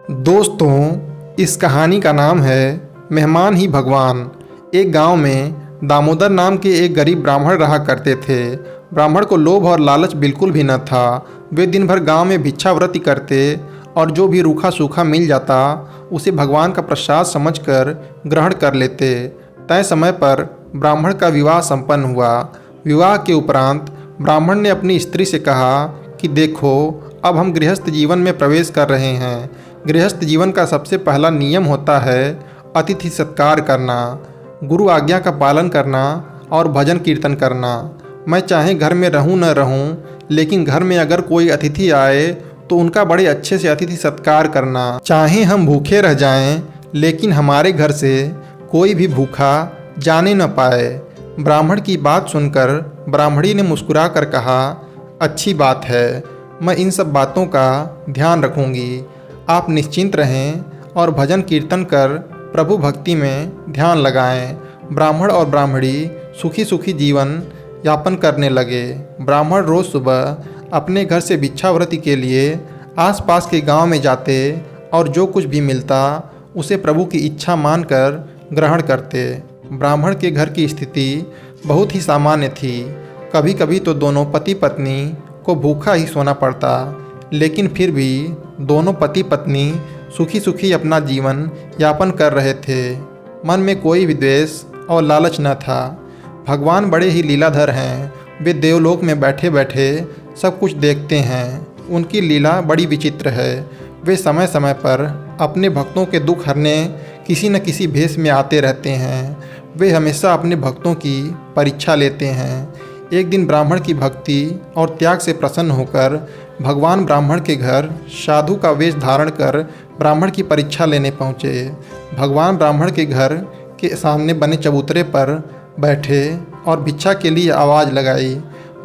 दोस्तों, इस कहानी का नाम है मेहमान ही भगवान। एक गांव में दामोदर नाम के एक गरीब ब्राह्मण रहा करते थे। ब्राह्मण को लोभ और लालच बिल्कुल भी न था। वे दिन भर गांव में भिक्षावृत्ति करते और जो भी रूखा सूखा मिल जाता उसे भगवान का प्रसाद समझकर ग्रहण कर लेते। तय समय पर ब्राह्मण का विवाह संपन्न हुआ। विवाह के उपरांत ब्राह्मण ने अपनी स्त्री से कहा कि देखो, अब हम गृहस्थ जीवन में प्रवेश कर रहे हैं। गृहस्थ जीवन का सबसे पहला नियम होता है अतिथि सत्कार करना, गुरु आज्ञा का पालन करना और भजन कीर्तन करना। मैं चाहे घर में रहूं न रहूं, लेकिन घर में अगर कोई अतिथि आए तो उनका बड़े अच्छे से अतिथि सत्कार करना। चाहे हम भूखे रह जाएं, लेकिन हमारे घर से कोई भी भूखा जाने न पाए। ब्राह्मण की बात सुनकर ब्राह्मणी ने मुस्कुरा कर कहा, अच्छी बात है, मैं इन सब बातों का ध्यान रखूंगी। आप निश्चिंत रहें और भजन कीर्तन कर प्रभु भक्ति में ध्यान लगाएं। ब्राह्मण और ब्राह्मणी सुखी सुखी जीवन यापन करने लगे। ब्राह्मण रोज़ सुबह अपने घर से भिक्षावृत्ति के लिए आसपास के गांव में जाते और जो कुछ भी मिलता उसे प्रभु की इच्छा मानकर ग्रहण करते। ब्राह्मण के घर की स्थिति बहुत ही सामान्य थी। कभी कभी तो दोनों पति पत्नी को भूखा ही सोना पड़ता, लेकिन फिर भी दोनों पति पत्नी सुखी सुखी अपना जीवन यापन कर रहे थे। मन में कोई भी द्वेष और लालच न था। भगवान बड़े ही लीलाधर हैं। वे देवलोक में बैठे बैठे सब कुछ देखते हैं। उनकी लीला बड़ी विचित्र है। वे समय समय पर अपने भक्तों के दुख हरने किसी न किसी भेष में आते रहते हैं। वे हमेशा अपने भक्तों की परीक्षा लेते हैं। एक दिन ब्राह्मण की भक्ति और त्याग से प्रसन्न होकर भगवान ब्राह्मण के घर साधु का वेश धारण कर ब्राह्मण की परीक्षा लेने पहुँचे। भगवान ब्राह्मण के घर के सामने बने चबूतरे पर बैठे और भिक्षा के लिए आवाज़ लगाई।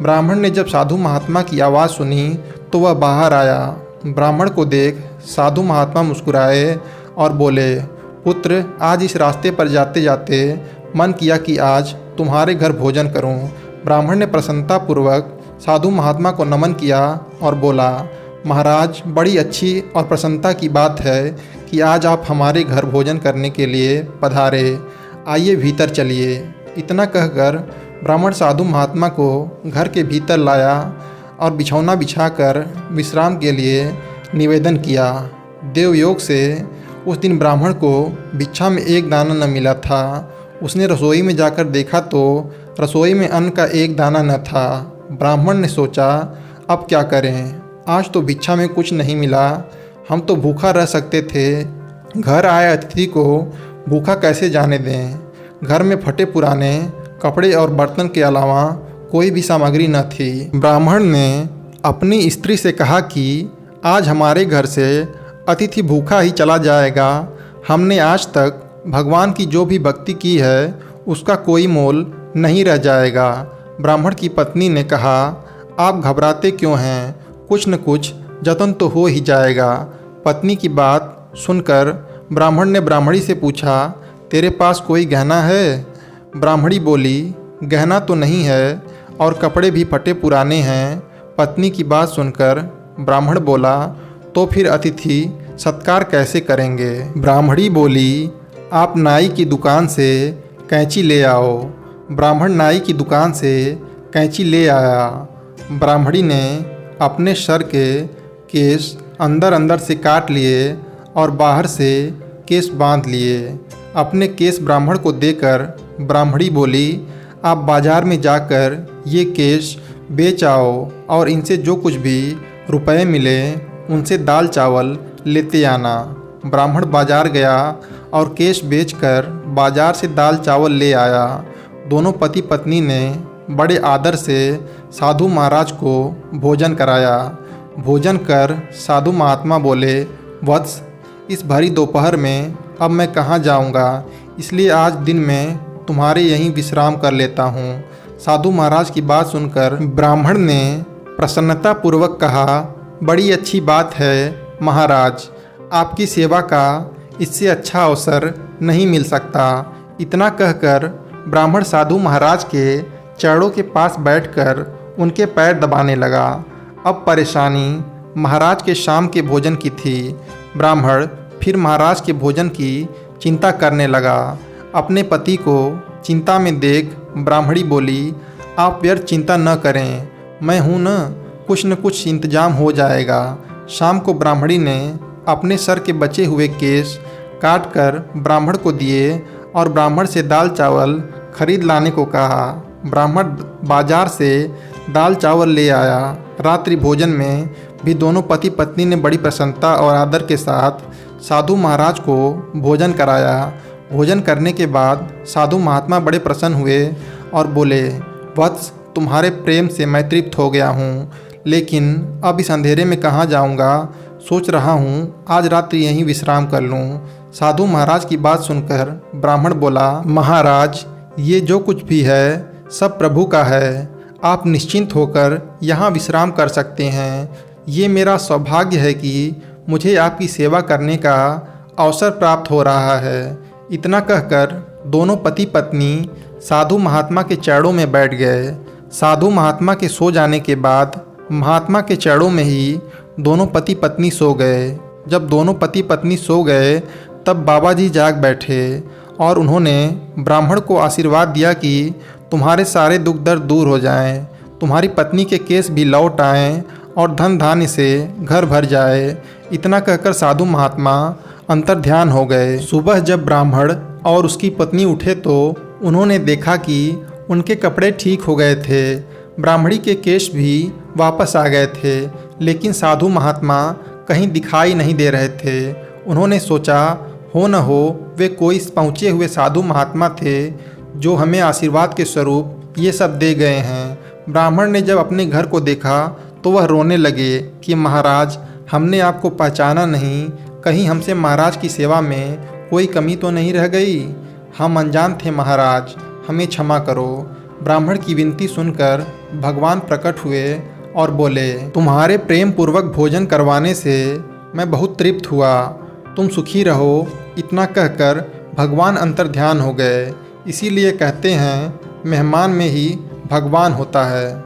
ब्राह्मण ने जब साधु महात्मा की आवाज़ सुनी तो वह बाहर आया। ब्राह्मण को देख साधु महात्मा मुस्कुराए और बोले, पुत्र, आज इस रास्ते पर जाते जाते मन किया कि आज तुम्हारे घर भोजन करूं। ब्राह्मण ने प्रसन्नतापूर्वक साधु महात्मा को नमन किया और बोला, महाराज, बड़ी अच्छी और प्रसन्नता की बात है कि आज आप हमारे घर भोजन करने के लिए पधारे। आइए भीतर चलिए। इतना कहकर ब्राह्मण साधु महात्मा को घर के भीतर लाया और बिछौना बिछाकर विश्राम के लिए निवेदन किया। देवयोग से उस दिन ब्राह्मण को भिक्षा में एक दाना न मिला था। उसने रसोई में जाकर देखा तो रसोई में अन्न का एक दाना न था। ब्राह्मण ने सोचा, अब क्या करें, आज तो भिक्षा में कुछ नहीं मिला। हम तो भूखा रह सकते थे, घर आए अतिथि को भूखा कैसे जाने दें। घर में फटे पुराने कपड़े और बर्तन के अलावा कोई भी सामग्री न थी। ब्राह्मण ने अपनी स्त्री से कहा कि आज हमारे घर से अतिथि भूखा ही चला जाएगा। हमने आज तक भगवान की जो भी भक्ति की है उसका कोई मोल नहीं रह जाएगा। ब्राह्मण की पत्नी ने कहा, आप घबराते क्यों हैं, कुछ न कुछ जतन तो हो ही जाएगा। पत्नी की बात सुनकर ब्राह्मण ने ब्राह्मणी से पूछा, तेरे पास कोई गहना है? ब्राह्मणी बोली, गहना तो नहीं है और कपड़े भी फटे पुराने हैं। पत्नी की बात सुनकर ब्राह्मण बोला, तो फिर अतिथि सत्कार कैसे करेंगे? ब्राह्मणी बोली, आप नाई की दुकान से कैंची ले आओ। ब्राह्मण नाई की दुकान से कैंची ले आया। ब्राह्मणी ने अपने सर के केश अंदर अंदर से काट लिए और बाहर से केश बांध लिए। अपने केश ब्राह्मण को देकर ब्राह्मणी बोली, आप बाजार में जाकर ये केश बेच आओ और इनसे जो कुछ भी रुपए मिले उनसे दाल चावल लेते आना। ब्राह्मण बाजार गया और केश बेचकर बाजार से दाल चावल ले आया। दोनों पति पत्नी ने बड़े आदर से साधु महाराज को भोजन कराया। भोजन कर साधु महात्मा बोले, वत्स, इस भरी दोपहर में अब मैं कहाँ जाऊँगा, इसलिए आज दिन में तुम्हारे यहीं विश्राम कर लेता हूँ। साधु महाराज की बात सुनकर ब्राह्मण ने प्रसन्नतापूर्वक कहा, बड़ी अच्छी बात है महाराज, आपकी सेवा का इससे अच्छा अवसर नहीं मिल सकता। इतना कहकर ब्राह्मण साधु महाराज के चरणों के पास बैठकर उनके पैर दबाने लगा। अब परेशानी महाराज के शाम के भोजन की थी। ब्राह्मण फिर महाराज के भोजन की चिंता करने लगा। अपने पति को चिंता में देख ब्राह्मणी बोली, आप व्यर्थ चिंता न करें, मैं हूँ न कुछ इंतजाम हो जाएगा। शाम को ब्राह्मणी ने अपने सर के बचे हुए केश काट कर ब्राह्मण को दिए और ब्राह्मण से दाल चावल खरीद लाने को कहा। ब्राह्मण बाजार से दाल चावल ले आया। रात्रि भोजन में भी दोनों पति पत्नी ने बड़ी प्रसन्नता और आदर के साथ साधु महाराज को भोजन कराया। भोजन करने के बाद साधु महात्मा बड़े प्रसन्न हुए और बोले, वत्स, तुम्हारे प्रेम से मैं तृप्त हो गया हूँ, लेकिन अब इस अंधेरे में कहाँ जाऊँगा। सोच रहा हूँ आज रात्रि यहीं विश्राम कर लूँ। साधु महाराज की बात सुनकर ब्राह्मण बोला, महाराज, ये जो कुछ भी है सब प्रभु का है। आप निश्चिंत होकर यहाँ विश्राम कर सकते हैं। ये मेरा सौभाग्य है कि मुझे आपकी सेवा करने का अवसर प्राप्त हो रहा है। इतना कहकर दोनों पति पत्नी साधु महात्मा के चरणों में बैठ गए। साधु महात्मा के सो जाने के बाद महात्मा के चरणों में ही दोनों पति पत्नी सो गए। जब दोनों पति पत्नी सो गए तब बाबा जी जाग बैठे और उन्होंने ब्राह्मण को आशीर्वाद दिया कि तुम्हारे सारे दुख दर्द दूर हो जाएं, तुम्हारी पत्नी के केस भी लौट आएं और धन धान्य से घर भर जाए। इतना कहकर साधु महात्मा अंतर्ध्यान हो गए। सुबह जब ब्राह्मण और उसकी पत्नी उठे तो उन्होंने देखा कि उनके कपड़े ठीक हो गए थे, ब्राह्मणी के केश भी वापस आ गए थे, लेकिन साधु महात्मा कहीं दिखाई नहीं दे रहे थे। उन्होंने सोचा, हो न हो वे कोई पहुँचे हुए साधु महात्मा थे जो हमें आशीर्वाद के स्वरूप ये सब दे गए हैं। ब्राह्मण ने जब अपने घर को देखा तो वह रोने लगे कि महाराज, हमने आपको पहचाना नहीं, कहीं हमसे महाराज की सेवा में कोई कमी तो नहीं रह गई। हम अनजान थे महाराज, हमें क्षमा करो। ब्राह्मण की विनती सुनकर भगवान प्रकट हुए और बोले, तुम्हारे प्रेम पूर्वक भोजन करवाने से मैं बहुत तृप्त हुआ, तुम सुखी रहो। इतना कहकर भगवान अंतर्ध्यान हो गए। इसीलिए कहते हैं मेहमान में ही भगवान होता है।